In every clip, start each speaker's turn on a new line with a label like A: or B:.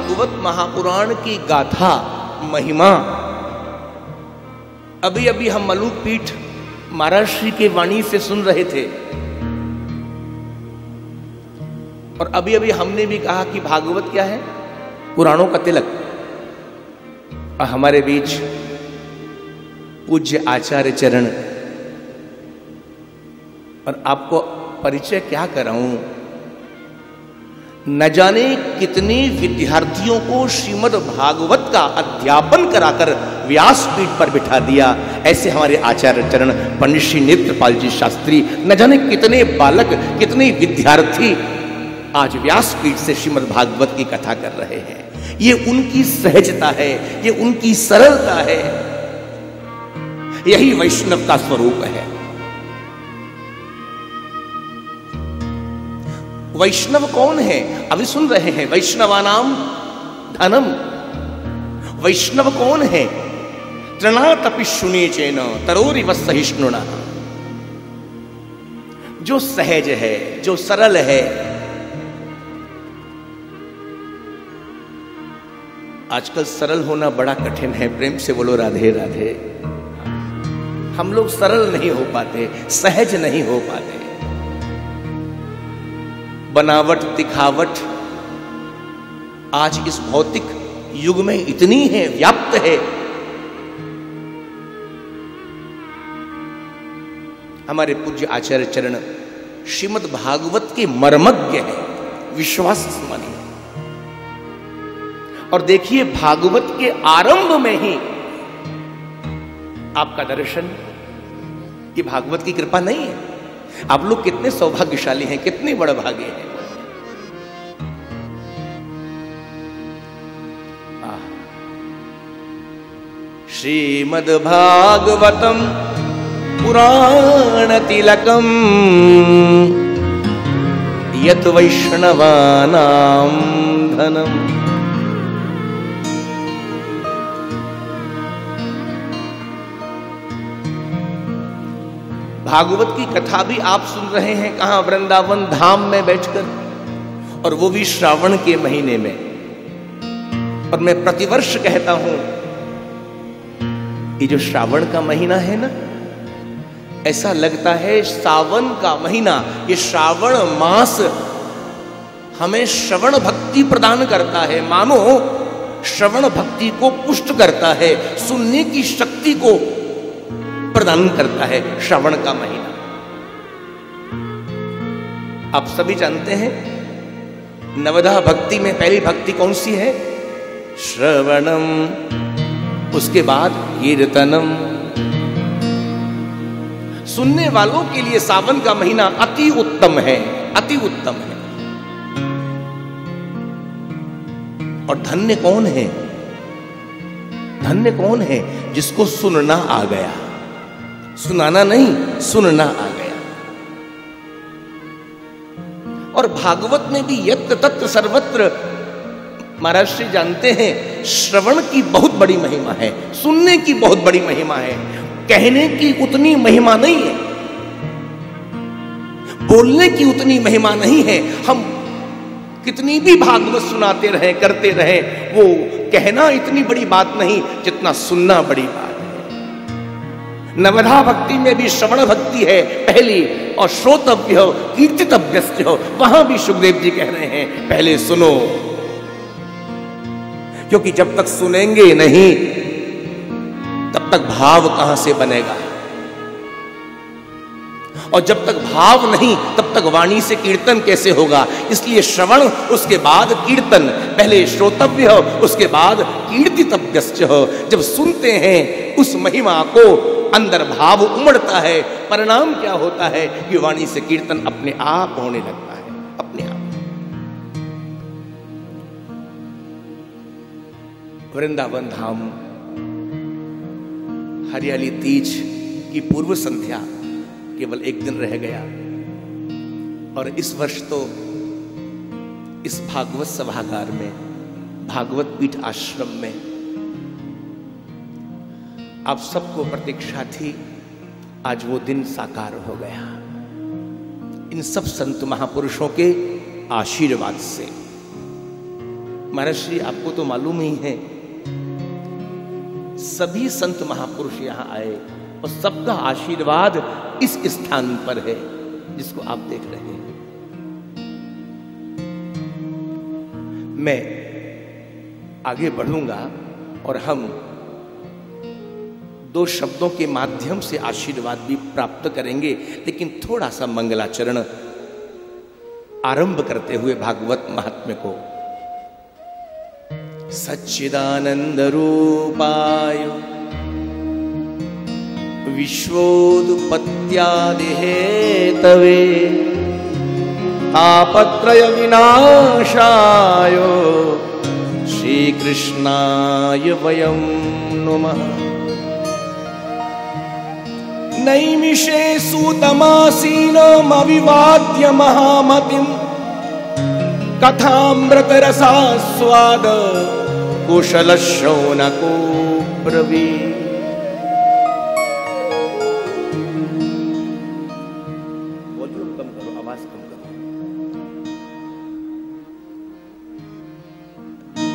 A: भागवत महापुराण की गाथा महिमा अभी अभी हम मलूक पीठ महाराष्ट्र के वाणी से सुन रहे थे, और अभी अभी हमने भी कहा कि भागवत क्या है? पुराणों का तिलक। और हमारे बीच पूज्य आचार्य चरण, और आपको परिचय क्या कराऊं, न जाने कितने विद्यार्थियों को श्रीमद् भागवत का अध्यापन कराकर व्यासपीठ पर बिठा दिया। ऐसे हमारे आचार्य चरण पंडित श्री नेत्रपाल जी शास्त्री, न जाने कितने बालक, कितने विद्यार्थी आज व्यासपीठ से श्रीमद् भागवत की कथा कर रहे हैं। ये उनकी सहजता है, ये उनकी सरलता है, यही वैष्णव का स्वरूप है। वैष्णव कौन है? अभी सुन रहे हैं, वैष्णवानाम धनम। वैष्णव कौन है? तृणातपि शुने चेन तरोरिव सहिष्णुना। जो सहज है, जो सरल है। आजकल सरल होना बड़ा कठिन है। प्रेम से बोलो राधे राधे। हम लोग सरल नहीं हो पाते, सहज नहीं हो पाते। बनावट, दिखावट आज इस भौतिक युग में इतनी है, व्याप्त है। हमारे पूज्य आचार्य चरण श्रीमद् भागवत के मर्मज्ञ है, विश्वास मानिए। और देखिए, भागवत के आरंभ में ही आपका दर्शन, ये भागवत की कृपा नहीं है। आप लोग कितने सौभाग्यशाली हैं, कितने बड़े भागे हैं। श्रीमद् भागवतम पुराण तिलकम यत वैष्णवानां धनम। भागवत की कथा भी आप सुन रहे हैं, कहां? वृंदावन धाम में बैठकर, और वो भी श्रावण के महीने में। और मैं प्रतिवर्ष कहता हूं, ये जो श्रावण का महीना है ना, ऐसा लगता है सावन का महीना। ये श्रावण मास हमें श्रवण भक्ति प्रदान करता है, मानो श्रवण भक्ति को पुष्ट करता है, सुनने की शक्ति को प्रदान करता है श्रावण का महीना। आप सभी जानते हैं, नवधा भक्ति में पहली भक्ति कौन सी है? श्रवणम, उसके बाद कीर्तनम। सुनने वालों के लिए सावन का महीना अति उत्तम है, अति उत्तम है। और धन्य कौन है? धन्य कौन है? जिसको सुनना आ गया। सुनाना नहीं, सुनना आ गया। और भागवत में भी यत्र तत्र सर्वत्र, महाराज श्री जानते हैं, श्रवण की बहुत बड़ी महिमा है, सुनने की बहुत बड़ी महिमा है। कहने की उतनी महिमा नहीं है, बोलने की उतनी महिमा नहीं है। हम कितनी भी भागवत सुनाते रहे, करते रहे, वो कहना इतनी बड़ी बात नहीं जितना सुनना बड़ी बात है। नवधा भक्ति में भी श्रवण भक्ति है पहली, और श्रोतव्य हो, कीर्तितव्य हो। वहां भी सुखदेव जी कह रहे हैं, पहले सुनो, क्योंकि जब तक सुनेंगे नहीं तब तक भाव कहां से बनेगा, और जब तक भाव नहीं तब तक वाणी से कीर्तन कैसे होगा। इसलिए श्रवण, उसके बाद कीर्तन, पहले श्रोतव्य हो, उसके बाद कीर्तितव्य हो। जब सुनते हैं उस महिमा को, अंदर भाव उमड़ता है, परिणाम क्या होता है कि वाणी से कीर्तन अपने आप होने लगता है, अपने आप। वृंदावन धाम हरियाली तीज की पूर्व संध्या केवल एक दिन रह गया, और इस वर्ष तो इस भागवत सभागार में, भागवत पीठ आश्रम में आप सबको प्रतीक्षा थी। आज वो दिन साकार हो गया, इन सब संत महापुरुषों के आशीर्वाद से। महर्षि आपको तो मालूम ही है, सभी संत महापुरुष यहां आए और सबका आशीर्वाद इस स्थान पर है जिसको आप देख रहे हैं। मैं आगे बढ़ूंगा और हम दो शब्दों के माध्यम से आशीर्वाद भी प्राप्त करेंगे, लेकिन थोड़ा सा मंगलाचरण आरंभ करते हुए भागवत महात्म्य को। सच्चिदानंद रूपाय विश्वोत्पत्त्यादि हेतवे तापत्रय विनाशाय श्रीकृष्णाय वयं नुमः। नैमिषे सूतमासीनमविवाद्य महामतिं कथामृतरसास्वाद कुशलशौनको ब्रवीत्। वॉल्यूम कम करो, आवाज कम करो।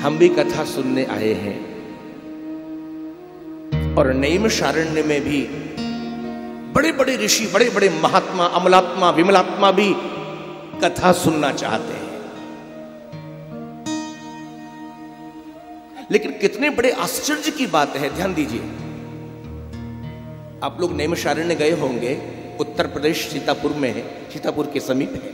A: हम भी कथा सुनने आए हैं और नैमिषारण्य में भी बड़े बड़े ऋषि, बड़े बड़े महात्मा, अमलात्मा, विमलात्मा भी कथा सुनना चाहते हैं। लेकिन कितने बड़े आश्चर्य की बात है, ध्यान दीजिए। आप लोग नैमिषारण्य गए होंगे, उत्तर प्रदेश सीतापुर में है, सीतापुर के समीप है।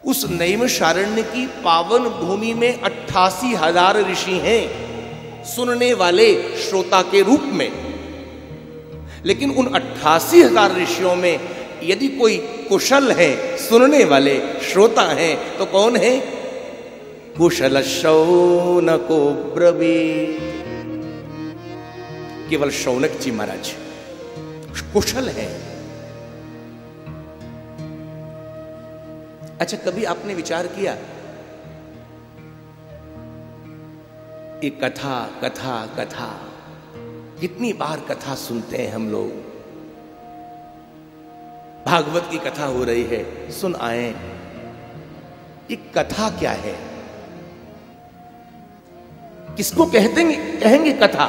A: उस नैमिषारण्य की पावन भूमि में 88,000 ऋषि हैं सुनने वाले, श्रोता के रूप में। लेकिन उन 88,000 ऋषियों में यदि कोई कुशल है, सुनने वाले, श्रोता हैं, तो कौन है? कुशल शौनको ब्रवीत्। केवल शौनक जी महाराज कुशल है। अच्छा, कभी आपने विचार किया ये कथा कथा कथा, कितनी बार कथा सुनते हैं हम लोग। भागवत की कथा हो रही है, सुन आए। ये कथा क्या है? किसको कहेंगे कथा?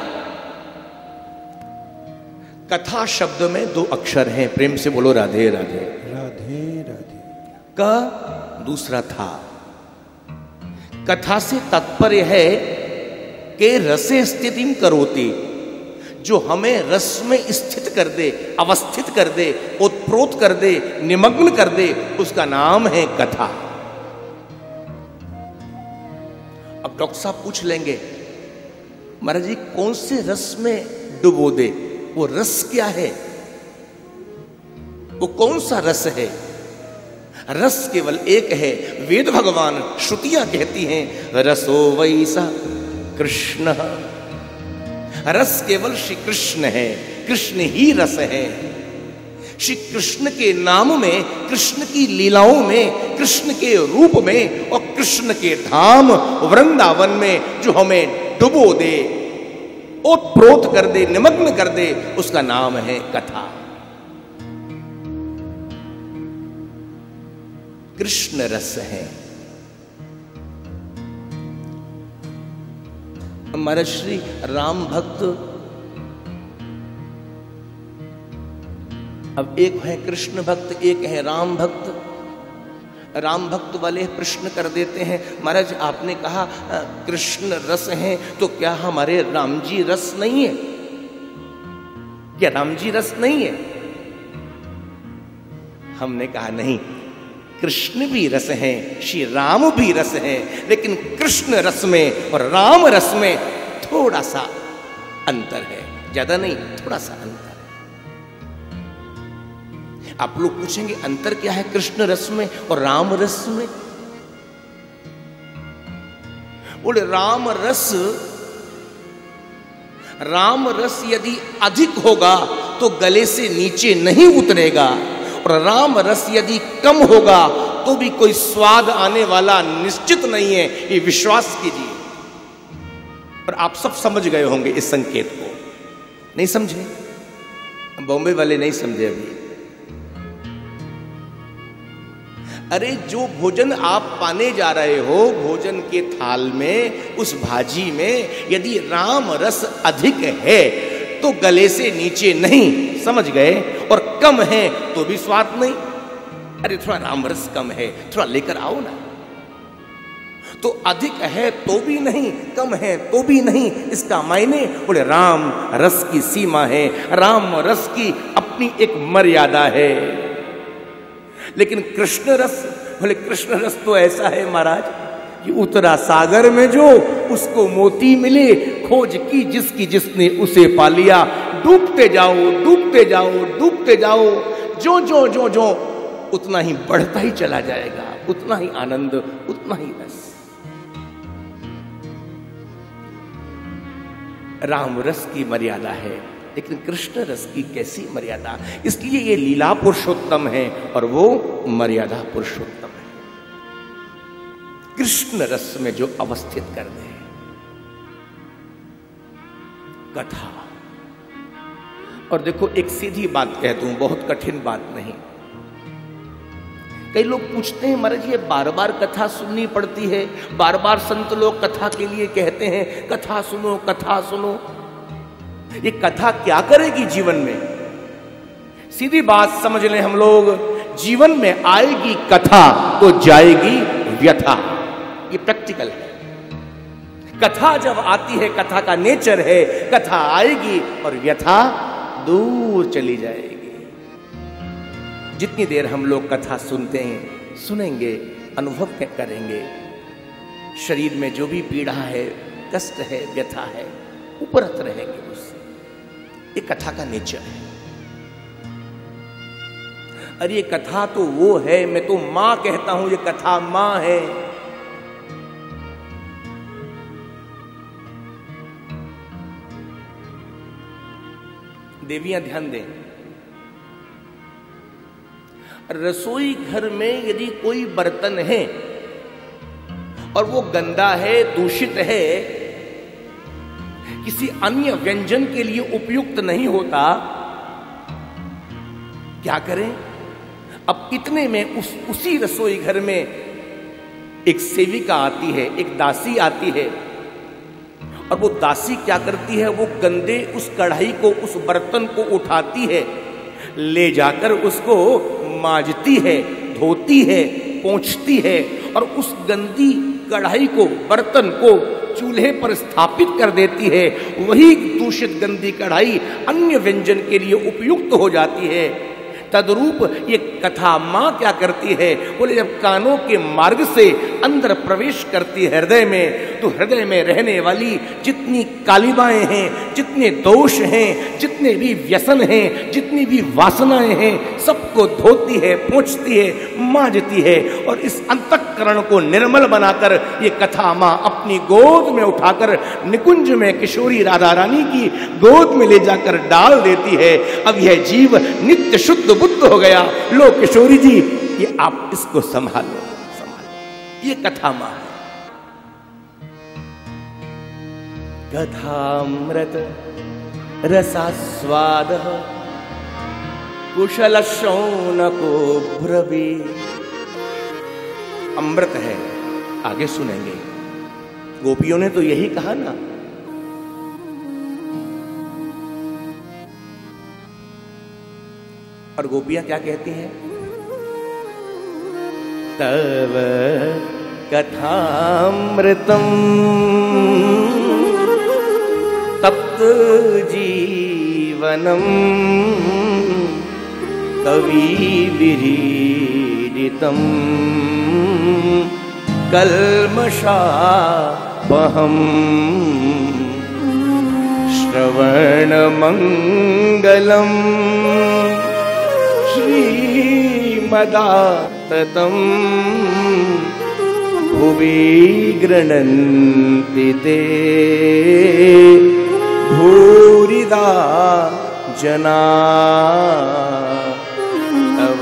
A: कथा शब्द में 2 अक्षर हैं, प्रेम से बोलो राधे राधे।
B: राधे राधे।
A: क, दूसरा था। कथा से तात्पर्य है कि रसे स्थितिं करोति, जो हमें रस में स्थित कर दे, अवस्थित कर दे, ओतप्रोत कर दे, निमग्न कर दे, उसका नाम है कथा। अब डॉक्टर साहब पूछ लेंगे, महाराज जी कौन से रस में डुबो दे? वो रस क्या है? वो कौन सा रस है? रस केवल एक है। वेद भगवान, श्रुतियां कहती हैं रसो वैसा कृष्ण। रस केवल श्री कृष्ण है, कृष्ण ही रस है। श्री कृष्ण के नाम में, कृष्ण की लीलाओं में, कृष्ण के रूप में और कृष्ण के धाम वृंदावन में जो हमें डुबो दे, ओतप्रोत कर दे, निमग्न कर दे, उसका नाम है कथा। कृष्ण रस है। महर्षि राम भक्त, अब एक है कृष्ण भक्त, एक है राम भक्त। राम भक्त वाले प्रश्न कर देते हैं, महाराज आपने कहा कृष्ण रस है, तो क्या हमारे राम जी रस नहीं है? क्या राम जी रस नहीं है? हमने कहा नहीं, कृष्ण भी रस है, श्री राम भी रस है, लेकिन कृष्ण रस में और राम रस में थोड़ा सा अंतर है, ज्यादा नहीं, थोड़ा सा अंतर। आप लोग पूछेंगे अंतर क्या है कृष्ण रस में और राम रस में? बोले राम रस यदि अधिक होगा तो गले से नीचे नहीं उतरेगा, और राम रस यदि कम होगा तो भी कोई स्वाद आने वाला निश्चित नहीं है, ये विश्वास कीजिए। पर आप सब समझ गए होंगे इस संकेत को, नहीं समझे? बॉम्बे वाले नहीं समझे अभी। अरे जो भोजन आप पाने जा रहे हो, भोजन के थाल में, उस भाजी में यदि राम रस अधिक है तो गले से नीचे नहीं, समझ गए, और कम है तो भी स्वाद नहीं। अरे थोड़ा राम रस कम है, थोड़ा लेकर आओ ना। तो अधिक है तो भी नहीं, कम है तो भी नहीं, इसका मायने बोले राम रस की सीमा है, राम रस की अपनी एक मर्यादा है। लेकिन कृष्ण रस, बोले कृष्ण रस तो ऐसा है महाराज कि उतरा सागर में जो, उसको मोती मिले, खोज की जिसकी जिसने उसे पा लिया। डूबते जाओ, डूबते जाओ, डूबते जाओ, जो जो जो जो उतना ही बढ़ता ही चला जाएगा, उतना ही आनंद, उतना ही रस। राम रस की मर्यादा है, लेकिन कृष्ण रस की कैसी मर्यादा। इसलिए ये लीला पुरुषोत्तम है और वो मर्यादा पुरुषोत्तम है। कृष्ण रस में जो अवस्थित कर दे। कथा, और देखो एक सीधी बात कह दूं, बहुत कठिन बात नहीं। कई लोग पूछते हैं महाराज ये बार बार कथा सुननी पड़ती है, बार बार संत लोग कथा के लिए कहते हैं कथा सुनो, कथा सुनो। ये कथा क्या करेगी जीवन में? सीधी बात समझ लें हम लोग, जीवन में आएगी कथा तो जाएगी व्यथा। ये प्रैक्टिकल है। कथा जब आती है, कथा का नेचर है, कथा आएगी और व्यथा दूर चली जाएगी। जितनी देर हम लोग कथा सुनते हैं, सुनेंगे, अनुभव करेंगे, शरीर में जो भी पीड़ा है, कष्ट है, व्यथा है, उपरत रहेंगे उससे। ये कथा का नेचर है। अरे ये कथा तो वो है, मैं तो मां कहता हूं, ये कथा मां है। देवियां ध्यान दें, रसोई घर में यदि कोई बर्तन है और वो गंदा है, दूषित है, किसी अन्य व्यंजन के लिए उपयुक्त नहीं होता, क्या करें? अब इतने में उसी रसोई घर में एक सेविका आती है, एक दासी आती है, और वो दासी क्या करती है? वो गंदे उस कढ़ाई को, उस बर्तन को उठाती है, ले जाकर उसको मांजती है, धोती है, पोंछती है, और उस गंदी कढ़ाई को, बर्तन को चूल्हे पर स्थापित कर देती है। वही दूषित गंदी कढ़ाई अन्य व्यंजन के लिए उपयुक्त हो जाती है। तद्रूप ये कथा मां क्या करती है? बोले जब कानों के मार्ग से अंदर प्रवेश करती है हृदय में, तो हृदय में रहने वाली जितनी कालिमाएं हैं, जितने दोष हैं, जितने भी व्यसन हैं, जितनी भी वासनाएं हैं, सबको धोती है, पोंछती है, मांजती है, और इस अंतःकरण को निर्मल बनाकर ये कथा मां अपनी गोद में उठाकर निकुंज में किशोरी राधा रानी की गोद में ले जाकर डाल देती है। अब यह जीव नित्य शुद्ध बुद्ध हो गया। लो किशोरी जी, ये आप इसको संभालो, संभालो। ये कथा मां है। कथामृत रसास्वाद कुशल शौनको ब्रवी। अमृत है, आगे सुनेंगे। गोपियों ने तो यही कहा ना, और गोपियां क्या कहती हैं? तव कथामृतम तप्त जीवनम कवि विरीडितम कल्मषापहम श्रवणमंगलम श्रीमदाततं भुवि गृह्णन्ति ते भूरिदा जना तव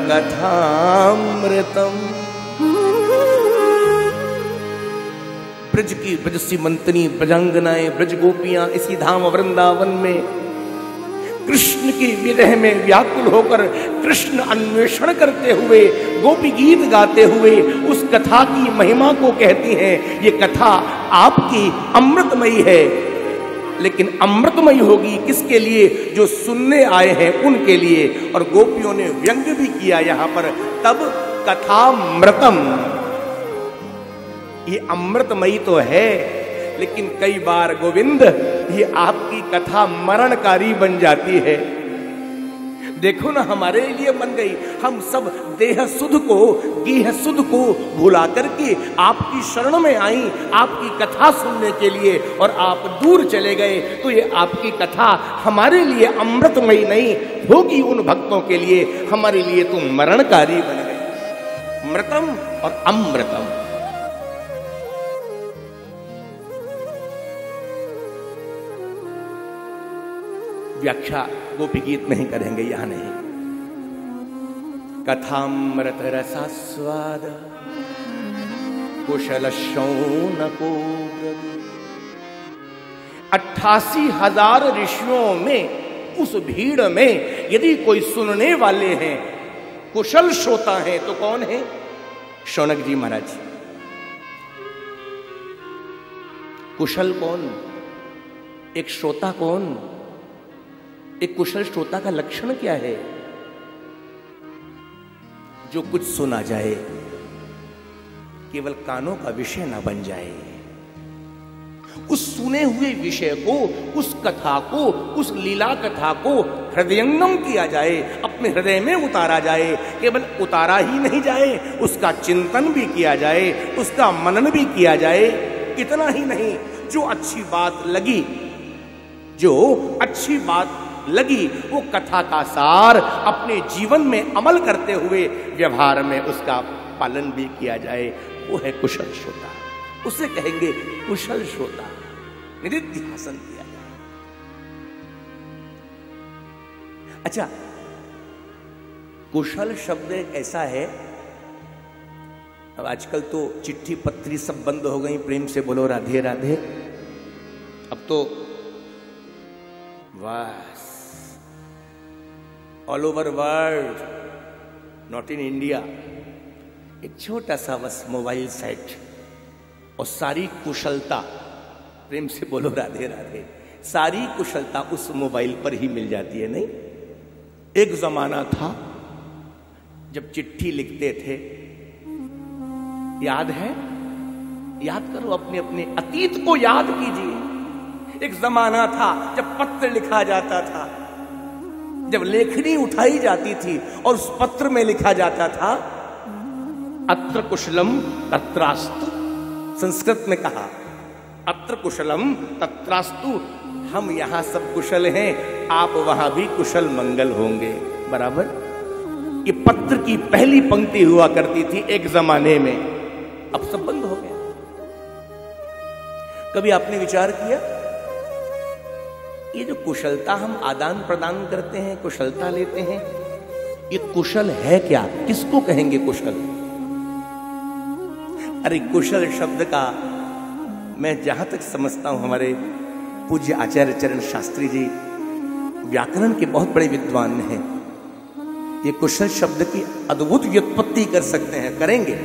A: कथामृतम्। ब्रज की ब्रजसी मंतनी, ब्रजांगनाएं, ब्रज गोपियां इसी धाम वृंदावन में कृष्ण की विरह में व्याकुल होकर कृष्ण अन्वेषण करते हुए गोपी गीत गाते हुए उस कथा की महिमा को कहती हैं। ये कथा आपकी अमृतमयी है, लेकिन अमृतमयी होगी किसके लिए? जो सुनने आए हैं उनके लिए। और गोपियों ने व्यंग भी किया यहां पर, तब कथामृतम, ये अमृतमयी तो है, लेकिन कई बार गोविंद ये आपकी कथा मरणकारी बन जाती है। देखो ना, हमारे लिए बन गई। हम सब देह सुध को, गेह सुध को भुला करके आपकी शरण में आई आपकी कथा सुनने के लिए, और आप दूर चले गए। तो ये आपकी कथा हमारे लिए अमृतमयी नहीं होगी, उन भक्तों के लिए, हमारे लिए तो मरणकारी बन गई। मृतम और अमृतम, व्याख्या गोपी गीत में ही करेंगे, यहां नहीं। कथामृत रसास्वाद कुशल शौनको, 88,000 ऋषियों में, उस भीड़ में यदि कोई सुनने वाले हैं, कुशल श्रोता हैं, तो कौन है? शौनक जी महाराज। कुशल कौन? एक श्रोता कौन? एक कुशल श्रोता का लक्षण क्या है? जो कुछ सुना जाए केवल कानों का विषय ना बन जाए, उस सुने हुए विषय को, उस कथा को, उस लीला कथा को हृदयंगम किया जाए, अपने हृदय में उतारा जाए। केवल उतारा ही नहीं जाए, उसका चिंतन भी किया जाए, उसका मनन भी किया जाए। इतना ही नहीं, जो अच्छी बात लगी, जो अच्छी बात लगी, वो कथा का सार अपने जीवन में अमल करते हुए व्यवहार में उसका पालन भी किया जाए। वो है कुशल श्रोता, उसे कहेंगे कुशल श्रोता। निधिध्यासन किया जाए। अच्छा, कुशल शब्द ऐसा है, अब आजकल तो चिट्ठी पत्री सब बंद हो गई, प्रेम से बोलो राधे राधे। अब तो बस all over world, not in India, एक छोटा सा बस मोबाइल सेट और सारी कुशलता, प्रेम से बोलो राधे राधे, सारी कुशलता उस मोबाइल पर ही मिल जाती है। नहीं, एक जमाना था जब चिट्ठी लिखते थे, याद है? याद करो, अपने अपने अतीत को याद कीजिए। एक जमाना था जब पत्र लिखा जाता था, जब लेखनी उठाई जाती थी और उस पत्र में लिखा जाता था अत्र कुशलम तत्रास्तु। संस्कृत में कहा अत्र कुशलम तत्रास्तु, हम यहां सब कुशल हैं, आप वहां भी कुशल मंगल होंगे। बराबर। ये पत्र की पहली पंक्ति हुआ करती थी एक जमाने में, अब सब बंद हो गया। कभी आपने विचार किया, ये जो कुशलता हम आदान प्रदान करते हैं, कुशलता लेते हैं, ये कुशल है क्या? किसको कहेंगे कुशल? अरे कुशल शब्द का मैं जहां तक समझता हूं, हमारे पूज्य आचार्य चरण शास्त्री जी व्याकरण के बहुत बड़े विद्वान हैं, ये कुशल शब्द की अद्भुत व्युत्पत्ति कर सकते हैं, करेंगे।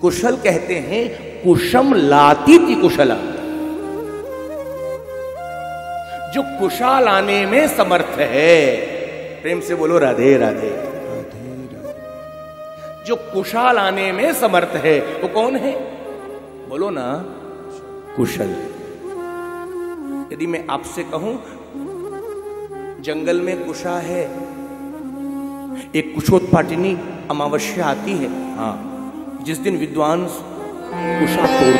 A: कुशल कहते हैं कुशम लातीति कुशला, जो कुशा लाने में समर्थ है। प्रेम से बोलो राधे राधे। जो कुशा लाने में समर्थ है वो कौन है? बोलो ना, कुशल। यदि मैं आपसे कहूं जंगल में कुशा है, एक कुशोत्पाटिनी अमावस्या आती है, हाँ, जिस दिन विद्वान कुशा तोड़